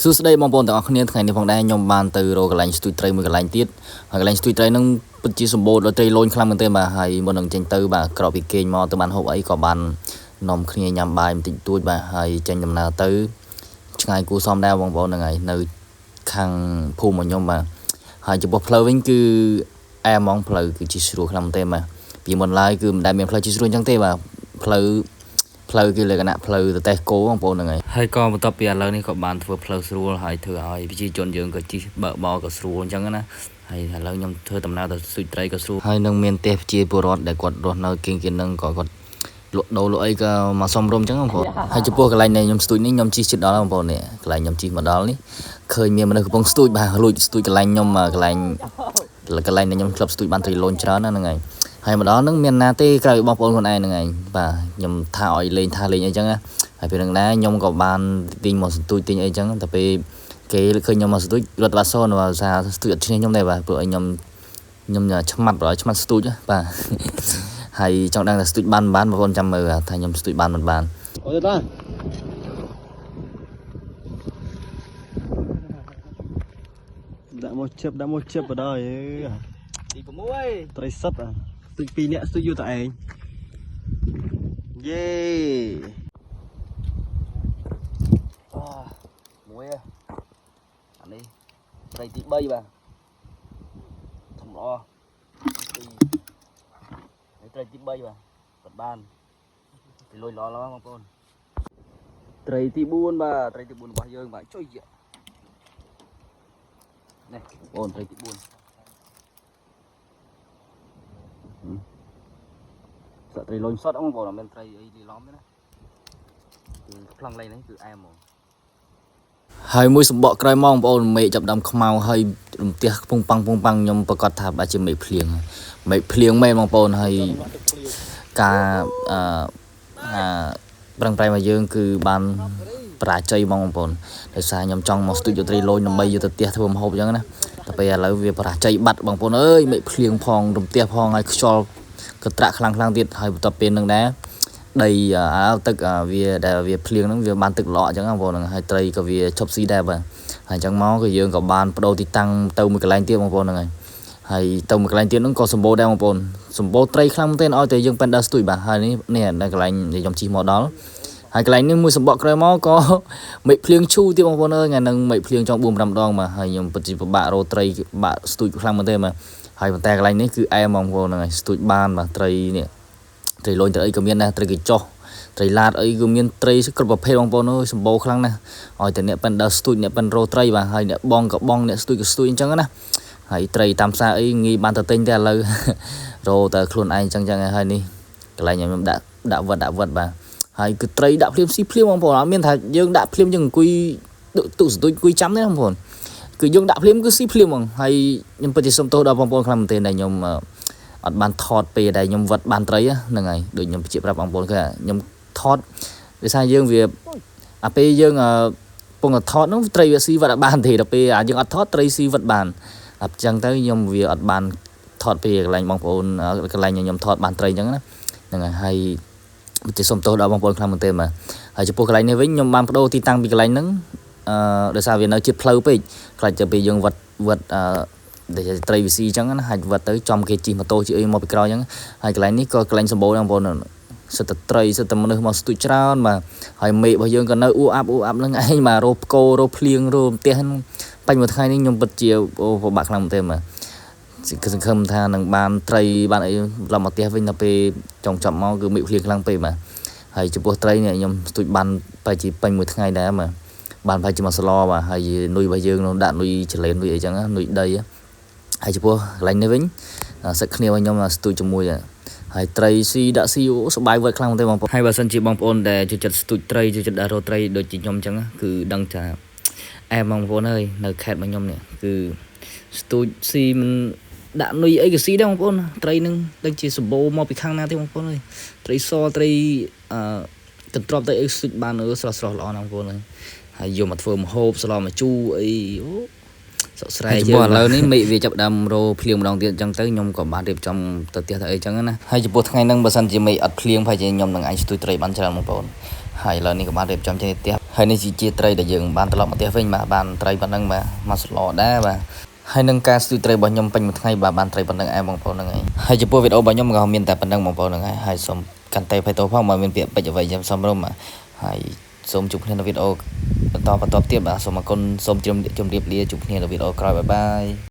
សួស្តីបងប្អូនទាំងអស់គ្នាថ្ងៃនេះផងដែរខ្ញុំបានទៅរកកន្លែងស្ទូចត្រីមួយកន្លែងទៀតហើយកន្លែងស្ទូចត្រីហ្នឹងពិតជាសម្បូរដោយត្រីលូនខ្លាំងមែនទែនបាទហើយមុននឹងចេញទៅបាទក្រោយពីគេងមកទៅបានហូបអីក៏បាននាំគ្នាញ៉ាំបាយបន្តិចតួចបាទហើយចេញដំណើរទៅឆ្ងាយគួរសមដែរបងប្អូនហ្នឹងហើយនៅខាងភូមិរបស់ខ្ញុំបាទហើយចំពោះផ្លូវវិញគឺអែហ្មងផ្លូវគឺជាស្រួលខ្លាំងមែនទែនបាទពីមុនឡើយគឺមិនដែលមានផ្លូវជាស្រួលអញ្ចឹងទេបាទផ្លូវគឺលក្ខណៈផ្លូវតេះគោបងប្អូនហ្នឹងហើយក៏បន្ទាប់ពីឥឡូវនេះក៏បានធ្វើផ្លូវស្រួលហើយធ្វើឲ្យប្រជាជនយើងក៏ជិះបើកបរក៏ស្រួលអញ្ចឹងណាហើយឥឡូវខ្ញុំធ្វើដំណើរទៅស្ទូចត្រីក៏ស្រួលហើយនឹងមានផ្ទះប្រជាពលរដ្ឋដែលគាត់រស់នៅគៀងនឹងក៏គាត់លក់ដូរលក់អីក៏មកសំរុំអញ្ចឹងបងប្អូនហើយចំពោះកន្លែងនៃខ្ញុំស្ទូចនេះខ្ញុំជិះជិតដល់បងប្អូននេះកន្លែងខ្ញុំជិះមកដល់នេះឃើញមានមនុស្សកំពុងស្ទូចបាទលួចស្ទូចកន្លែងខ្ញុំកន្លែងនៃខ្ញុំក្លឹបស្ទូចបានត្រីលូនច្រើនណាហ្នឹងហើយហើយមកដល់ហ្នឹងមានណាទេក្រៅបងប្អូនខ្លួនឯងហ្នឹងឯងបាទខ្ញុំថាឲ្យលេងអីចឹងណាហើយពេលហ្នឹងដែរខ្ញុំក៏បានទិញមកសន្ទូចទិញអីចឹងតែពេលគេឃើញខ្ញុំមកសន្ទូចរត់បាត់សូនបាទសារសន្ទូចអត់ឈ្នះខ្ញុំដែរបាទព្រោះឲ្យខ្ញុំឆ្មាត់សន្ទូចបាទហើយចង់ដឹងថាសន្ទូចបានបងប្អូនចាំមើលថាខ្ញុំសន្ទូចបានមិនបានអូយតាដាក់មកជិបបណ្ដោយទី6ត្រីសិតស្ទូច2នាក់ស្ទូចយូរតែឯងយេមួយអានេះត្រីទី3បាទធំល្អត្រីទី3បាទបាត់បានពីលុយល្អបងប្អូនត្រីទី4បាទត្រីទី4របស់យើងបាទចុយនេះបងប្អូនត្រីទី4សាក់ត្រីលុយសុតបងប្អូនអត់មានត្រីអីលីឡំទេណាគឺខ្លងលេងនេះគឺអែមហ្មងហើយមួយសម្បកក្រោយមកបងប្អូនមេឃចាប់ដើមខ្មៅហើយរំទះពងប៉ាំងខ្ញុំប្រកាសថាបើជាមេឃភ្លៀងមែនបងប្អូនហើយការប្រឹងប្រែងរបស់យើងគឺបានបរាជ័យបងប្អូនដោយសារខ្ញុំចង់មកស្ទូចយកត្រីលូនដើម្បីយកទៅផ្ទះធ្វើម្ហូបអញ្ចឹងណាតែពេលឥឡូវវាបរាជ័យបាត់បងប្អូនអើយមេឃភ្លៀងផងរំទះផងហើយខ្យល់ក៏ត្រាក់ខ្លាំងទៀតហើយបន្ទាប់ពេលនឹងដែរដីទឹកវាភ្លៀងហ្នឹងវាបានទឹកឡក់អញ្ចឹងបងប្អូនហើយត្រីក៏វាឈប់ស៊ីដែរបាទហើយអញ្ចឹងមកក៏យើងក៏បានបដូរទីតាំងទៅមួយកន្លែងទៀតបងប្អូនហ្នឹងហើយទៅមួយកន្លែងទៀតហ្នឹងក៏សម្បូរដែរបងប្អូនសម្បូរត្រីខ្លាំងមែនទែនឲ្យតែយើងប៉ែនដើរស្ទូចបាទហើយនេះនៅកន្លែងដែលខ្ញុំជិះមកដល់ហើយកន្លែងនេះមួយសម្បកក្រោយមកក៏មេឃភ្លៀងឈូទៀតបងប្អូនអើយថ្ងៃហ្នឹងមេឃភ្លៀងចង់4-5ដងបាទហើយខ្ញុំពិតជាពិបាករកត្រីបាក់ស្ទូចខ្លាំងមែនទែនបាទហើយប៉ុន្តែកន្លែងនេះគឺអែមបងប្អូនហ្នឹងហើយស្ទូចបានបាទត្រីនេះត្រីលូនត្រីអីក៏មានដែរត្រីកញ្ចុះត្រីឡាតអីក៏មានត្រីគ្រប់ប្រភេទបងប្អូនអើយសម្បូរខ្លាំងណាស់ឲ្យតែអ្នកប៉ែនដើរស្ទូចអ្នកប៉ែនរកត្រីបាទហើយអ្នកបងក៏បងអ្នកស្ទូចក៏ស្ទូចអញ្ចឹងណាហើយត្រីតាមផ្សារអីងាយបានទៅទិញតែឥឡូវរកតែខ្លួនឯងអញ្ចឹងហើយនេះកន្លែងខ្ញុំដាក់វត្តបាទហើយគឺត្រីដាក់ភ្លាមស៊ីភ្លាមបងប្អូនអត់មានថាយើងដាក់ភ្លាមយើងអង្គុយទុកសន្ទូចអង្គុយចាំទេបងប្អូនគឺយើងដាក់ភ្លាមគឺស៊ីភ្លាមហ្មងហើយខ្ញុំពិតជាសុំទោសដល់បងប្អូនខ្លាំងមែនទែនដែលខ្ញុំអត់បានថតពេលដែលខ្ញុំវត្តបានត្រីហ្នឹងហើយដូចខ្ញុំបញ្ជាក់ប្រាប់បងប្អូនគឺខ្ញុំថតដោយសារយើងវាពេលយើងពងថតនោះត្រីវាស៊ីវត្តអត់បានទេដល់ពេលយើងអត់ថតត្រីស៊ីវត្តបានអញ្ចឹងទៅខ្ញុំវាអត់បានថតពេលកន្លែងបងប្អូនកន្លែងខ្ញុំថតបានត្រីអញ្ចឹងណាហ្នឹងហើយពិតជាសុំទោសដល់បងប្អូនខ្លាំងមែនទែនបាទហើយចំពោះកន្លែងនេះវិញខ្ញុំបានបដូរទីតាំងពីកន្លែងហ្នឹងដោយសារវានៅជិតផ្លូវពេកខ្លាចទៅពេលយើងវត្តដែលត្រីវាស៊ីអញ្ចឹងណាហើយវត្តទៅចំគេជិះម៉ូតូជិះអីមកពីក្រោយអញ្ចឹងហើយកន្លែងនេះក៏កន្លែងសម្បូរដែរបងប្អូនសិតតែត្រីសិតតែមនុស្សមកស្ទូចច្រើនបាទហើយមេឃរបស់យើងក៏នៅអ៊ូអាប់ហ្នឹងឯងបាទរោផ្គររោភ្លៀងរោផ្ទះបាញ់មួយថ្ងៃនេះខ្ញុំពិតជាពិបាកខ្លាំងមែនទេបាទគឺសង្ឃឹមថានឹងបានត្រីបានអីឡំមកផ្ទះវិញដល់ពេលចង់ចាប់មកគឺមេឃភ្លៀងខ្លាំងពេកបាទហើយចំពោះត្រីនេះខ្ញុំស្ទូចបានបែរជាពេញមួយថ្ងៃដែរបាទបានបែរជាមកស្លបាទហើយនុយរបស់យើងនោះដាក់នុយចលែននុយអីចឹងនុយដីហើយចំពោះកន្លែងនេះវិញសិតគ្នារបស់ខ្ញុំស្ទូចជាមួយហើយត្រីស៊ីដាក់ស៊ីសបាយវត្តខ្លាំងទេបងប្អូនហើយបើសិនជាបងប្អូនដែលចូលចិត្តស្ទូចត្រីចូលចិត្តដាក់រោត្រីដូចជាខ្ញុំអញ្ចឹងគឺដឹងថាអែបងប្អូនអើយនៅខេត្តរបស់ខ្ញុំនេះគឺស្ទូចស៊ីមិនដាក់នុយអីក៏ស៊ីដែរបងប្អូនត្រីនឹងដូចជាសម្បូរមកពីខាងណាទេបងប្អូនអើយត្រីសត្រីកន្ទ្របទៅអីស្ទូចបានស្រស់ល្អណាស់បងប្អូនហើយយកមកធ្វើម្ហូបស្លមកជូរអីសក់ស្រែយើងឥឡូវនេះមេឃវាចាប់ដើមរោភ្លៀងម្ដងទៀតអញ្ចឹងទៅខ្ញុំក៏បានរៀបចំទៅផ្ទះទៅអីអញ្ចឹងណាហើយចំពោះថ្ងៃហ្នឹងបើសិនជាមេឃអត់ភ្លៀងប្រហែលជាខ្ញុំនឹងអាចស្ទូចត្រីបានច្រើនបងប្អូនហ ហើយឥឡូវនេះក៏បានរៀបចំចេញទៅផ្ទះហើយនេះជាត្រីដែលយើងបានត្រឡប់មកផ្ទះវិញបាទបានត្រីប៉ុណ្ណឹងបាទមកស្លដែរបាទហើយនឹងការស្ទូចត្រីរបស់ខ្ញុំពេញមួយថ្ងៃបាទបានត្រីប៉ុណ្ណឹងឯងបងប្អូនហ្នឹងហើយហើយចំពោះវីដេអូរបស់ខ្ញុំក៏មានតែប៉ុណ្ណឹងបងប្អូនហ្នឹងហើយសូមកាន់តែភ័យទោសផងបើមានពាក្យពេចន៍អ្វីខ្ញុំសូមរំហើយសូមជួបគ្នានៅវីដេអូបន្តទៀតបាទសូមអរគុណសូមជម្រាបលាជួបគ្នានៅវីដេអូក្រោយបាយបាយ